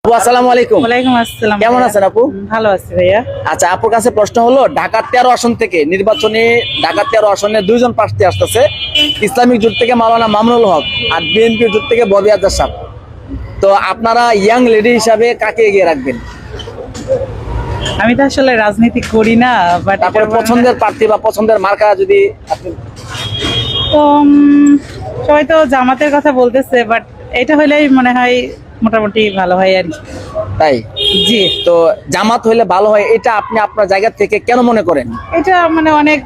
আসসালামু আলাইকুম। ওয়ালাইকুম আসসালাম। কেমন আছেন আপু? ভালো আছি ভাইয়া। আচ্ছা, আপুর কাছে প্রশ্ন হলো, ঢাকার 13 আসন থেকে নির্বাচনে ঢাকার 13 আসনে দুইজন প্রার্থী আসতেছে। ইসলামিক জোট থেকে মাওলানা মামুনুল হক আর বিএনপি জোট থেকে ববি আজাদ সাহেব। তো আপনারা ইয়াং লেডি হিসাবে কাকে এগিয়ে রাখবেন? আমি তো আসলে রাজনীতি করি না, বাট তারপরে পছন্দের প্রার্থী বা পছন্দের মার্কা যদি আপনি সবাই তো জামাতের কথা বলতেছে, বাট এটা হইলেই মনে হয় মোটামুটি ভালো হয় আর কি। তাই জি, তো জামাত হইলে ভালো হয়, এটা আপনি আপনার জায়গা থেকে কেন মনে করেন? এটা মানে অনেক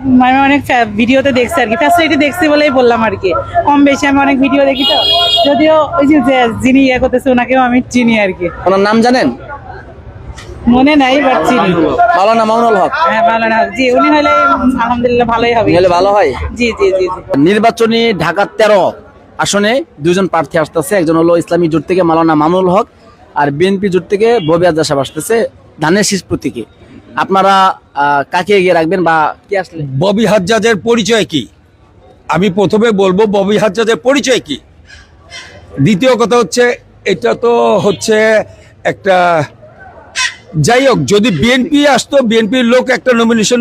ভিডিওতে দেখছি আর কি, ফ্যাসিলিটি দেখছি বলেই বললাম আর কি। কম বেশি আমি অনেক ভিডিও দেখি, তো যদিও ওই যে যিনি ইয়ে করতেছে ওনাকেও আমি চিনি আর কি। ওনার নাম জানেন? মনে নাই, বাট চিনি। মাওলানা মামুনুল হক। হ্যাঁ, ভালো না, জি উনি হলে আলহামদুলিল্লাহ ভালোই হবে। হলে ভালো হয়। জি জি জি জি। নির্বাচনী ঢাকার 13 আসনে দুজন প্রার্থী আসতেছে। একজন হলো ইসলামী জোট থেকে মাওলানা মামুনুল হক আর বিএনপি জোট থেকে ববি আজাদ সাহেব আসতেছে ধানের শীষ প্রতীকে। আপনারা কাকে এগিয়ে রাখবেন বা কি আসলে? ববি হাজ্জাজের পরিচয় কি? আমি প্রথমে বলবো ববি হাজ্জাজের পরিচয় কি। দ্বিতীয় কথা হচ্ছে, এটা তো হচ্ছে একটা, যাই হোক, যদি বিএনপি আসতো, বিএনপির লোক একটা নমিনেশন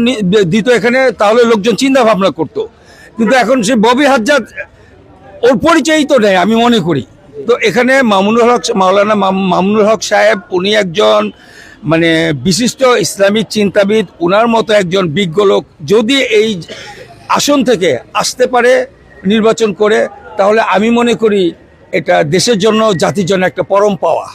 দিত এখানে, তাহলে লোকজন চিন্তা ভাবনা করতো। কিন্তু এখন সে ববি হাজ্জাজ, ওর পরিচয়ই তো নেই আমি মনে করি। তো এখানে মাওলানা মামুনুল হক সাহেব, উনি একজন মানে বিশিষ্ট ইসলামিক চিন্তাবিদ, উনার মতো একজন বিজ্ঞ লোক যদি এই আসন থেকে আসতে পারে নির্বাচন করে, তাহলে আমি মনে করি এটা দেশের জন্য, জাতির জন্য একটা পরম পাওয়া।